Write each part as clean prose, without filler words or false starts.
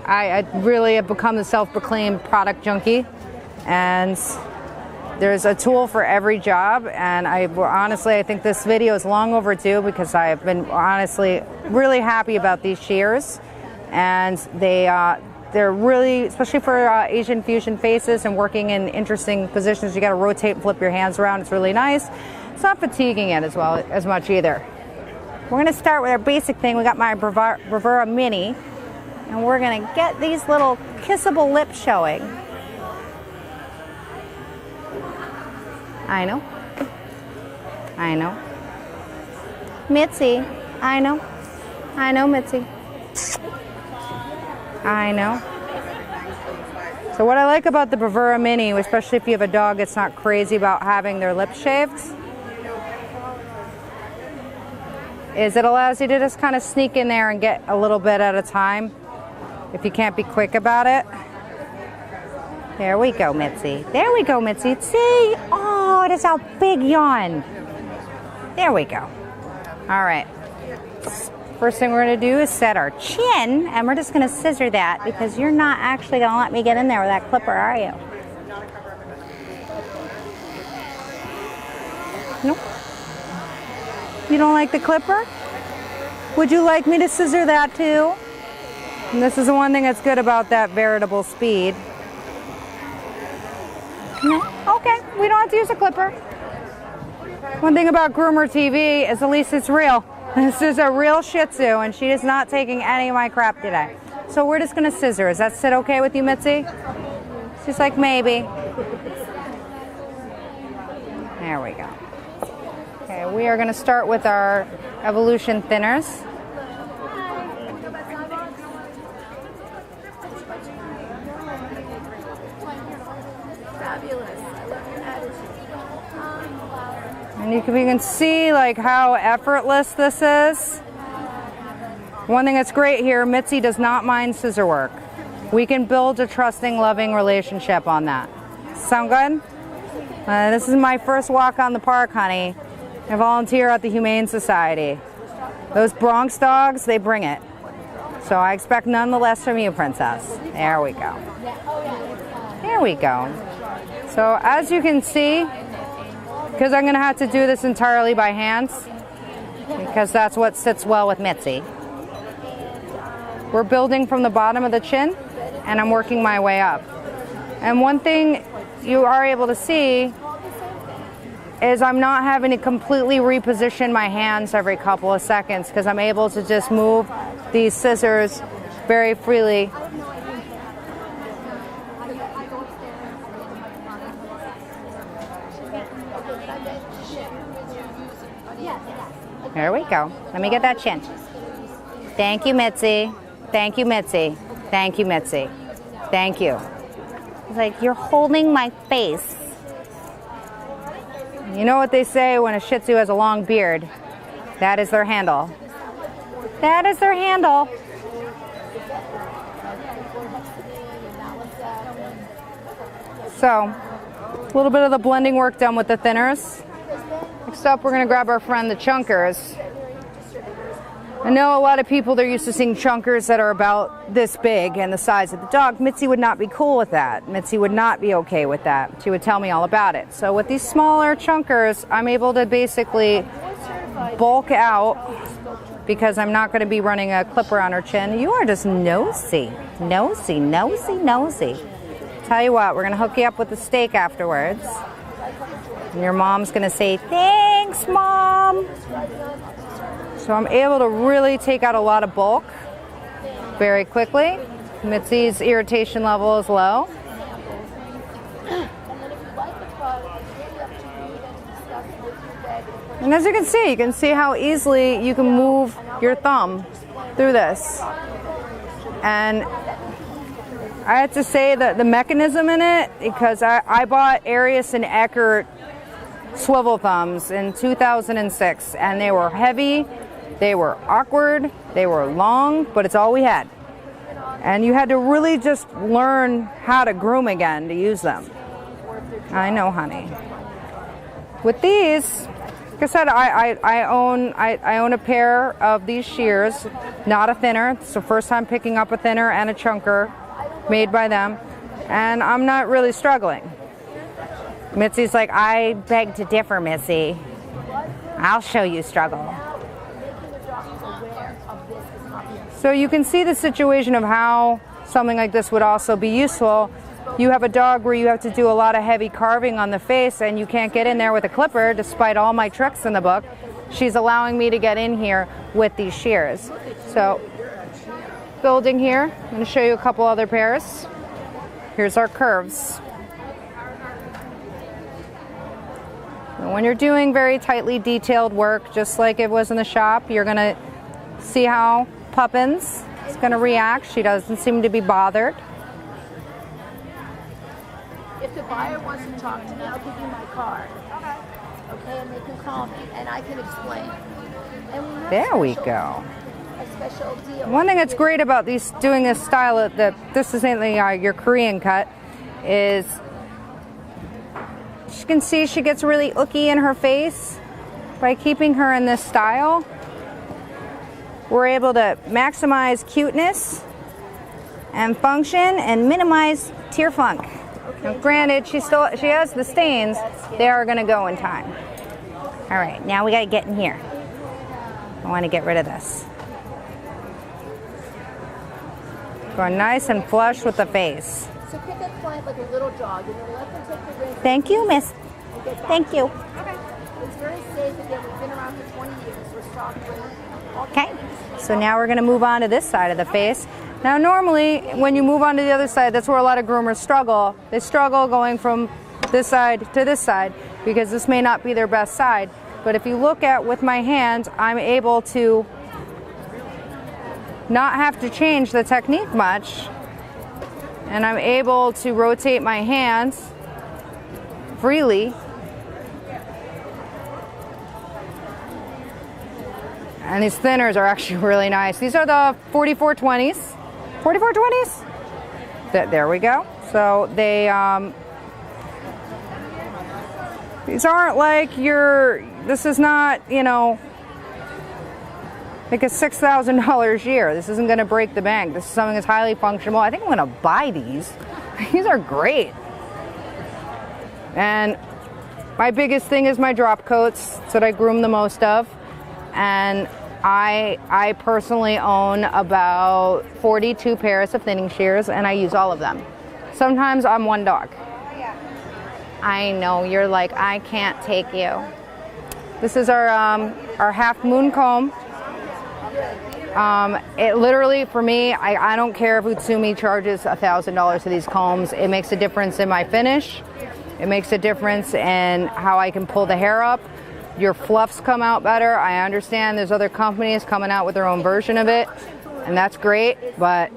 I really have become the self-proclaimed product junkie, and there's a tool for every job. And I think this video is long overdue because I've been honestly really happy about these shears, and they're really, especially for Asian fusion faces and working in interesting positions. You got to rotate and flip your hands around. It's really nice. It's not fatiguing it as much either. We're going to start with our basic thing. We got my Bravura Mini, and we're going to get these little kissable lips showing. I know. I know. Mitzi. I know. I know, Mitzi. I know. So what I like about the Bravura Mini, especially if you have a dog that's not crazy about having their lips shaved, is it allows you to just kind of sneak in there and get a little bit at a time if you can't be quick about it. There we go, Mitzi. There we go, Mitzi. See? Oh, it is a big yawn. There we go. All right. First thing we're going to do is set our chin, and we're just going to scissor that because you're not actually going to let me get in there with that clipper, are you? Nope. You don't like the clipper? Would you like me to scissor that too? And this is the one thing that's good about that veritable speed. No? Okay, we don't have to use a clipper. One thing about GroomerTV is at least it's real. This is a real Shih Tzu, and she is not taking any of my crap today. So we're just going to scissor. Does that sit okay with you, Mitzi? She's like, maybe. There we go. Okay, we are going to start with our Evolution thinners. And you can see like how effortless this is. One thing that's great here, Mitzi does not mind scissor work. We can build a trusting, loving relationship on that. Sound good? This is my first walk on the park, honey. I volunteer at the Humane Society. Those Bronx dogs, they bring it. So I expect none the less from you, Princess. There we go. There we go. So as you can see, because I'm going to have to do this entirely by hands, because that's what sits well with Mitzi. We're building from the bottom of the chin, and I'm working my way up. And one thing you are able to see is I'm not having to completely reposition my hands every couple of seconds because I'm able to just move these scissors very freely. There we go. Let me get that chin. Thank you, Mitzi. Thank you, Mitzi. Thank you, Mitzi. Thank you. It's like, you're holding my face. You know what they say when a Shih Tzu has a long beard? That is their handle. That is their handle. So, a little bit of the blending work done with the thinners. Next up, we're going to grab our friend the chunkers. I know a lot of people, they're used to seeing chunkers that are about this big and the size of the dog. Mitzi would not be cool with that. Mitzi would not be okay with that. She would tell me all about it. So with these smaller chunkers, I'm able to basically bulk out because I'm not going to be running a clipper on her chin. You are just nosy. Nosy, nosy, nosy. Tell you what, we're going to hook you up with a steak afterwards. And your mom's going to say, thanks, Mom. So I'm able to really take out a lot of bulk very quickly. Mitzi's irritation level is low. And as you can see how easily you can move your thumb through this. And I have to say that the mechanism in it, because I bought Arius and Eckert swivel thumbs in 2006, and they were heavy, they were awkward, they were long, but it's all we had. And you had to really just learn how to groom again to use them. I know, honey. With these, Like I said, I own a pair of these shears, not a thinner. It's the first time picking up a thinner and a chunker made by them, and I'm not really struggling. Mitzi's like, I beg to differ, Missy. I'll show you struggle. So you can see the situation of how something like this would also be useful. You have a dog where you have to do a lot of heavy carving on the face and you can't get in there with a clipper despite all my tricks in the book. She's allowing me to get in here with these shears. So building here, I'm going to show you a couple other pairs. Here's our curves. When you're doing very tightly detailed work, just like it was in the shop, you're going to see how Puppins is going to react. She doesn't seem to be bothered. If the buyer wants to talk to me, I'll give you my card. Okay, and they can call me, and I can explain. And we have there we go. A special deal. One thing that's great about these doing this style, this is your Korean cut, is you can see she gets really ooky in her face. By keeping her in this style, we're able to maximize cuteness and function and minimize tear funk. Now, granted, she has the stains. They are going to go in time. All right, now we got to get in here. I want to get rid of this. Going nice and flush with the face. So pick a client like a little dog, and then let them take the ring. Thank you, miss. Thank you. Okay. It's very safe. Again, we've been around for 20 years. We're stocked with. Okay. So now we're going to move on to this side of the face. Now normally when you move on to the other side, that's where a lot of groomers struggle. They struggle going from this side to this side because this may not be their best side. But if you look at with my hands, I'm able to not have to change the technique much, and I'm able to rotate my hands freely. And these thinners are actually really nice. These are the 4420s. 4420s? There we go. So they, these aren't like this is not, you know, like a $6,000 a year. This isn't gonna break the bank. This is something that's highly functional. I think I'm gonna buy these. These are great. And my biggest thing is my drop coats. That's what I groom the most of. And I personally own about 42 pairs of thinning shears, and I use all of them. Sometimes I'm one dog. I know, you're like, I can't take you. This is our half moon comb. It literally, for me, I don't care if Utsumi charges $1,000 for these combs. It makes a difference in my finish. It makes a difference in how I can pull the hair up. Your fluffs come out better. I understand there's other companies coming out with their own version of it, and that's great, but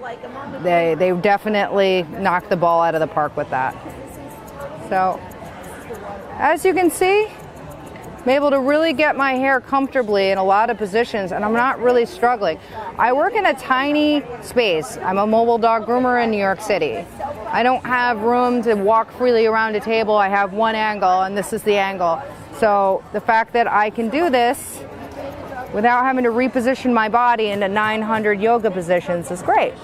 they definitely knock the ball out of the park with that. So, as you can see, I'm able to really get my hair comfortably in a lot of positions, and I'm not really struggling. I work in a tiny space. I'm a mobile dog groomer in New York City. I don't have room to walk freely around a table. I have one angle, and this is the angle. So the fact that I can do this without having to reposition my body into 900 yoga positions is great.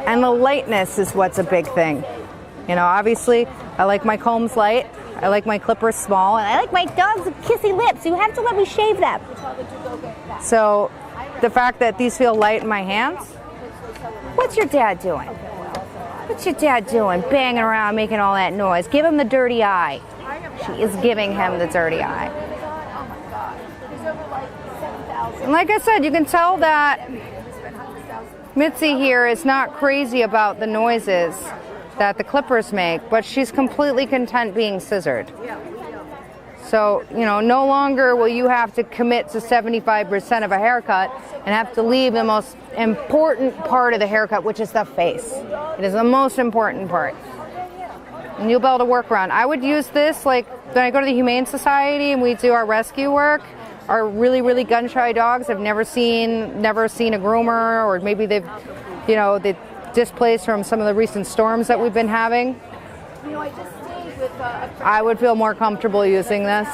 And the lightness is what's a big thing. You know, obviously, I like my combs light. I like my clippers small, and I like my dogs with kissy lips. You have to let me shave them. So the fact that these feel light in my hands. What's your dad doing? What's your dad doing? Banging around, making all that noise. Give him the dirty eye. She is giving him the dirty eye. And like I said, you can tell that Mitzi here is not crazy about the noises that the clippers make, but she's completely content being scissored. So, you know, no longer will you have to commit to 75% of a haircut and have to leave the most important part of the haircut, which is the face. It is the most important part. And you'll be able to work around. I would use this like when I go to the Humane Society and we do our rescue work. Our really, really gun-shy dogs have never seen a groomer, or maybe they've displaced from some of the recent storms that we've been having. You know, I just stayed with I would feel more comfortable using this.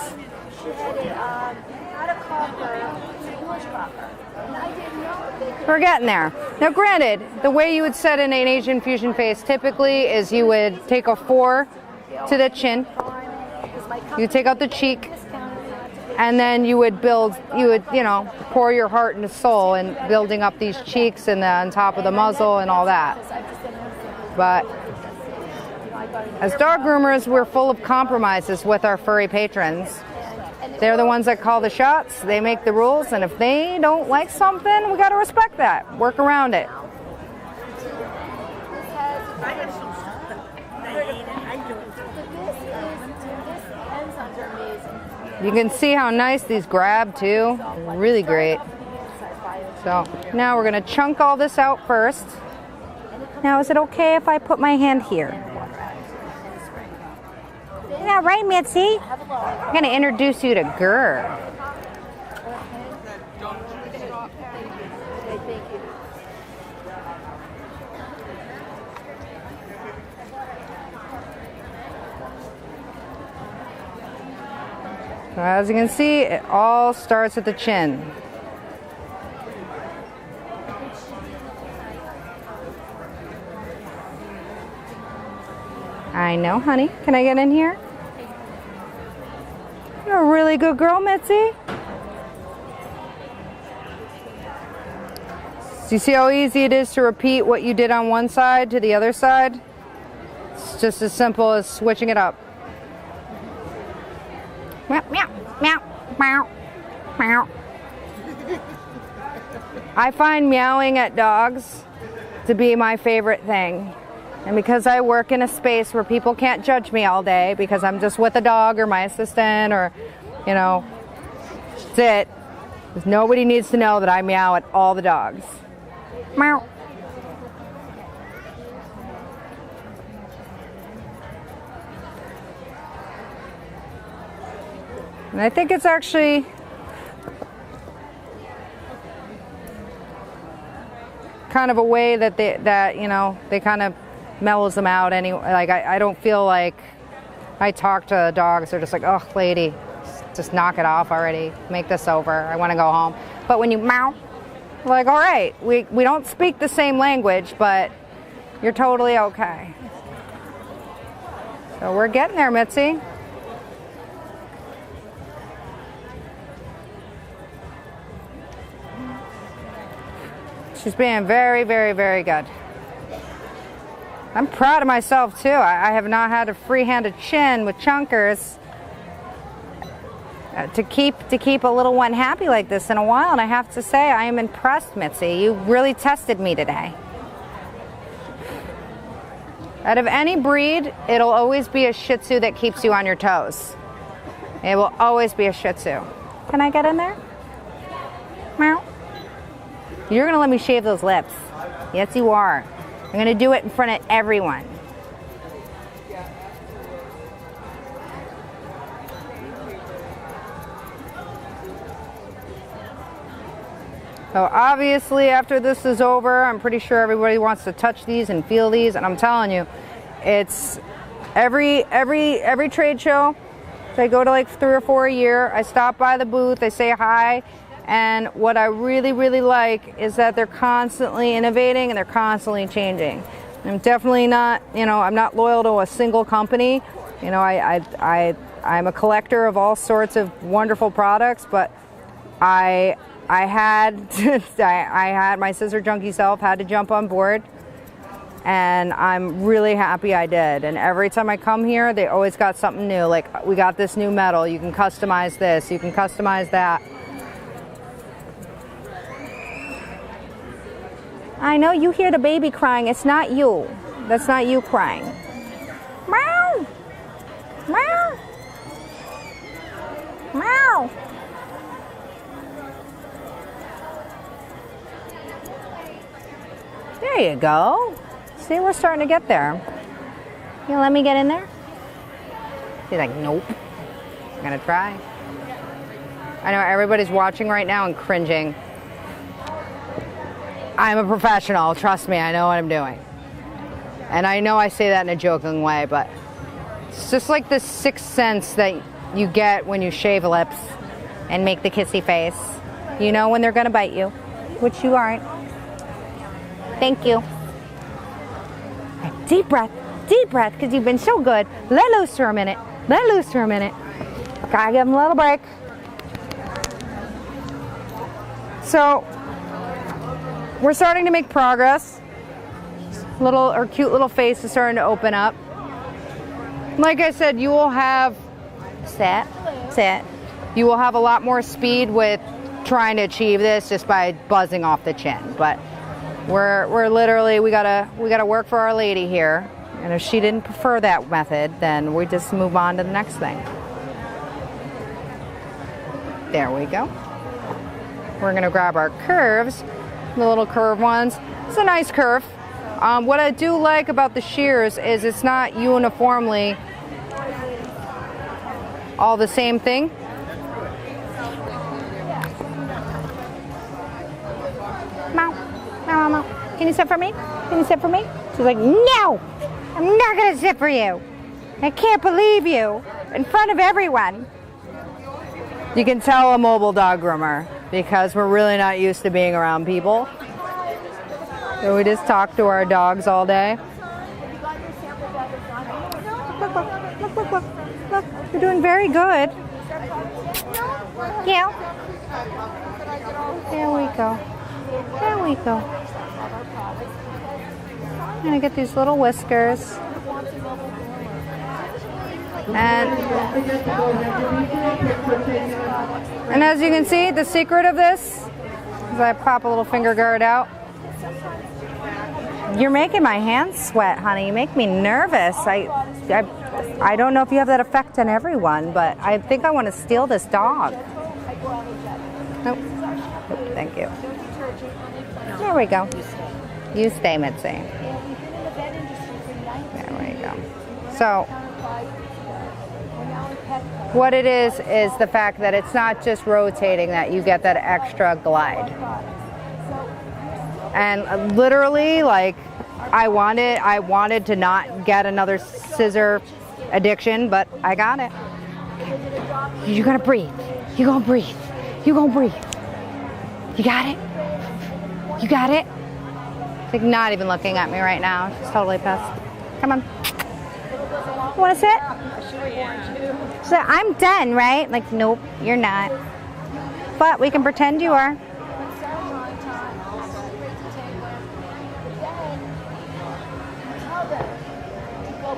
she had not a cocker, an English cocker. And I didn't know they could. We're getting there. Now, granted, the way you would set in an Asian fusion face typically is you would take a 4 to the chin, you take out the cheek, and then you would build, you know, pour your heart and soul in building up these cheeks and on top of the muzzle and all that. But as dog groomers, we're full of compromises with our furry patrons. They're the ones that call the shots, they make the rules, and if they don't like something, we gotta respect that, work around it. You can see how nice these grab too, really great. So now we're gonna chunk all this out first. Now is it okay if I put my hand here? Yeah, right, Mitzi? I'm gonna introduce you to Gur. So as you can see, it all starts at the chin. I know, honey. Can I get in here? You're a really good girl, Mitzi. Do you see how easy it is to repeat what you did on one side to the other side? It's just as simple as switching it up. Meow, meow, meow, meow, meow. I find meowing at dogs to be my favorite thing. And because I work in a space where people can't judge me all day because I'm just with a dog or my assistant or, you know, that's it. Because nobody needs to know that I meow at all the dogs. Meow. And I think it's actually kind of a way that they kind of mellows them out anyway. Like I don't feel like I talk to dogs, they're just like, oh lady, just knock it off already, make this over, I want to go home. But when you meow, like, all right, we don't speak the same language, but you're totally okay. So we're getting there, Mitzi. She's being very, very, very good. I'm proud of myself too. I have not had a free-handed chin with chunkers to keep a little one happy like this in a while, and I have to say I am impressed, Mitzi. You really tested me today. Out of any breed, it'll always be a Shih Tzu that keeps you on your toes. It will always be a Shih Tzu. Can I get in there? Meow. You're gonna let me shave those lips. Yes, you are. I'm gonna do it in front of everyone. So obviously after this is over, I'm pretty sure everybody wants to touch these and feel these, and I'm telling you, it's every trade show. So I go to like 3 or 4 a year. I stop by the booth, I say hi. And what I really, really like is that they're constantly innovating and they're constantly changing. I'm definitely not, I'm not loyal to a single company. I'm a collector of all sorts of wonderful products, but I had my scissor junkie self had to jump on board, and I'm really happy I did. And every time I come here, they always got something new. Like, we got this new metal, you can customize this, you can customize that. I know you hear the baby crying. It's not you. That's not you crying. Meow. Meow. Meow. There you go. See, we're starting to get there. You let me get in there? She's like, nope. I'm gonna try. I know everybody's watching right now and cringing. I'm a professional, trust me, I know what I'm doing. And I know I say that in a joking way, but it's just like this sixth sense that you get when you shave lips and make the kissy face. You know when they're gonna bite you, which you aren't. Thank you. Deep breath, because you've been so good. Let loose for a minute. Let loose for a minute. Gotta give them a little break. So, we're starting to make progress. Her cute little face is starting to open up. Like I said, you will have, sit. You will have a lot more speed with trying to achieve this just by buzzing off the chin. But we're literally, we gotta work for Our Lady here. And if she didn't prefer that method, then we just move on to the next thing. There we go. We're gonna grab our curves, the little curve ones. It's a nice curve. What I do like about the shears is it's not uniformly all the same thing. Mom, can you sit for me? Can you sit for me? She's like, no, I'm not gonna sit for you. I can't believe you in front of everyone. You can tell a mobile dog groomer because we're really not used to being around people. So we just talk to our dogs all day. Look, you're doing very good. Yeah. There we go. There we go. I'm gonna get these little whiskers. And as you can see, the secret of this is I pop a little finger guard out. You're making my hands sweat, honey. You make me nervous. I don't know if you have that effect on everyone, but I think I want to steal this dog. Nope. Nope, thank you. There we go. You stay, Mitzi. There we go. So, what it is the fact that it's not just rotating that you get that extra glide. And literally, like, I wanted to not get another scissor addiction, but I got it. You're gonna breathe. You're gonna breathe. You're gonna breathe. You got it? You got it? She's like not even looking at me right now. She's totally pissed. Come on. You wanna sit? She's like, I'm done, right? Like, nope, you're not. But we can pretend you are.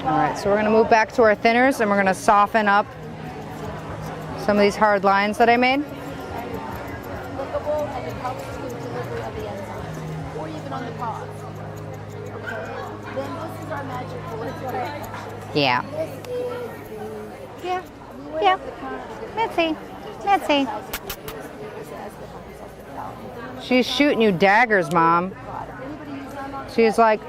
All right, so we're gonna move back to our thinners and we're gonna soften up some of these hard lines that I made. Yeah. Yeah. Mitzi. She's shooting you daggers, Mom. She's like,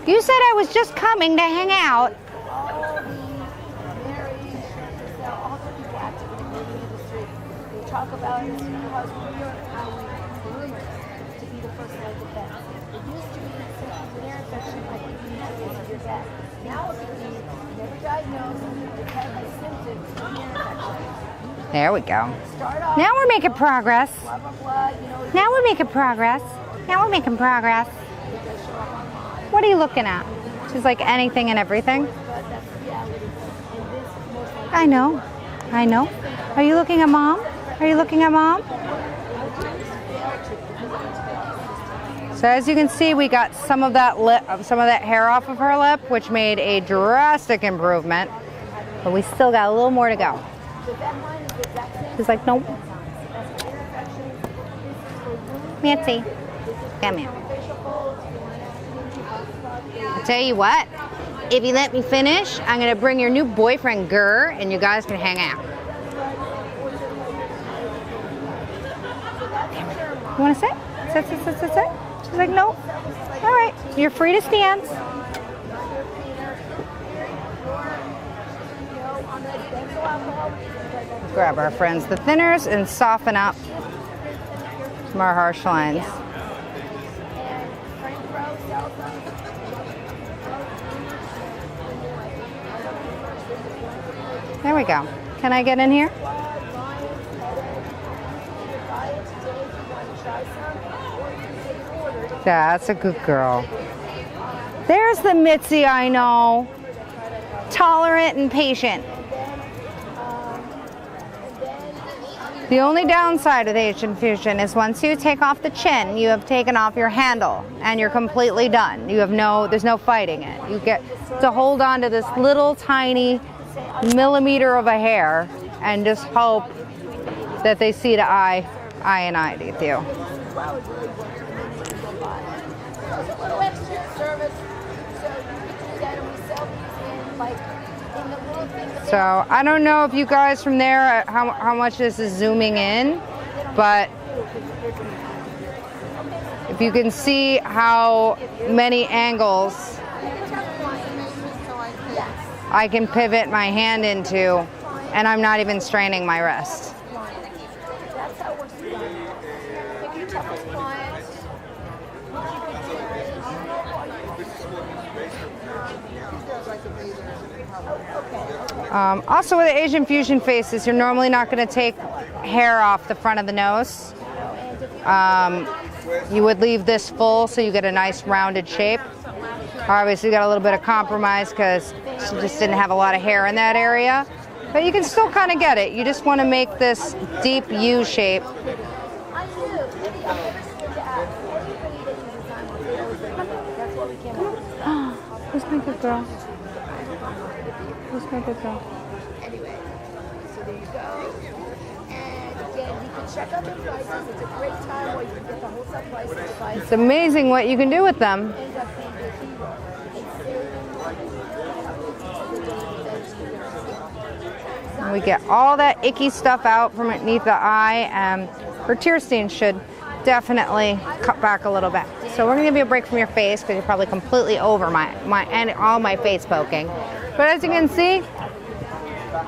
you said I was just coming to hang out. Talk about it because we are groomer to be the first line of defense. It used to be an ear infection like your vet. Now it means never diagnosed, the pet has symptoms of an ear infection. There we go. Now we're making progress. Now we're making progress. Now we're making progress. What are you looking at? She's like anything and everything. I know. Are you looking at Mom? Are you looking at Mom? So as you can see, we got some of that hair off of her lip, which made a drastic improvement. But we still got a little more to go. She's like, nope. Mitzi, come here. I'll tell you what, if you let me finish, I'm gonna bring your new boyfriend, Gurr, and you guys can hang out. You wanna sit? Sit. She's like, no. All right, you're free to stand. Grab our friends the thinners and soften up some our harsh lines. There we go. Can I get in here? That's a good girl. There's the Mitzi I know. Tolerant and patient. The only downside of the Asian fusion is once you take off the chin, you have taken off your handle and you're completely done. You have there's no fighting it. You get to hold on to this little tiny millimeter of a hair and just hope that they see to eye and eye with you. So I don't know if you guys from there, how much this is zooming in, but if you can see how many angles I can pivot my hand into, and I'm not even straining my wrist. Also with the Asian fusion faces, you're normally not going to take hair off the front of the nose. You would leave this full so you get a nice rounded shape. Obviously you got a little bit of compromise because she just didn't have a lot of hair in that area. But you can still kind of get it. You just want to make this deep U shape. Who's my good girl? Who's my good girl? Anyway, so there you go. And again, you can check out the prices. It's a great time where you can get the wholesale prices. It's amazing what you can do with them. And we get all that icky stuff out from underneath the eye, and her tear stains should definitely cut back a little bit. So we're gonna give you a break from your face because you're probably completely over and all my face poking. But as you can see,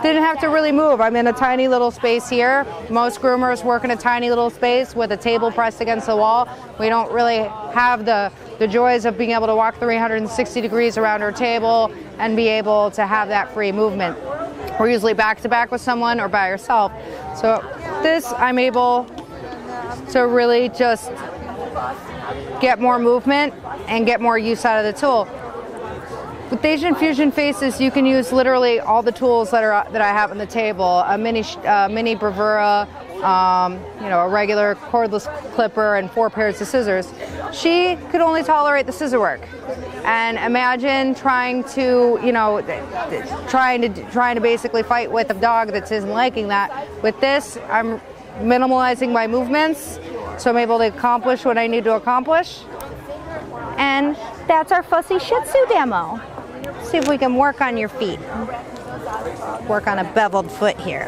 didn't have to really move. I'm in a tiny little space here. Most groomers work in a tiny little space with a table pressed against the wall. We don't really have the joys of being able to walk 360 degrees around our table and be able to have that free movement. We're usually back to back with someone or by yourself. So this, I'm able to really just get more movement and get more use out of the tool. With Asian fusion faces, you can use literally all the tools that I have on the table: a mini bravura, a regular cordless clipper, and 4 pairs of scissors. She could only tolerate the scissor work, and imagine trying to, trying to basically fight with a dog that isn't liking that. With this, I'm minimalizing my movements, so I'm able to accomplish what I need to accomplish. And that's our fussy Shih Tzu demo. See if we can work on your feet. Work on a beveled foot here.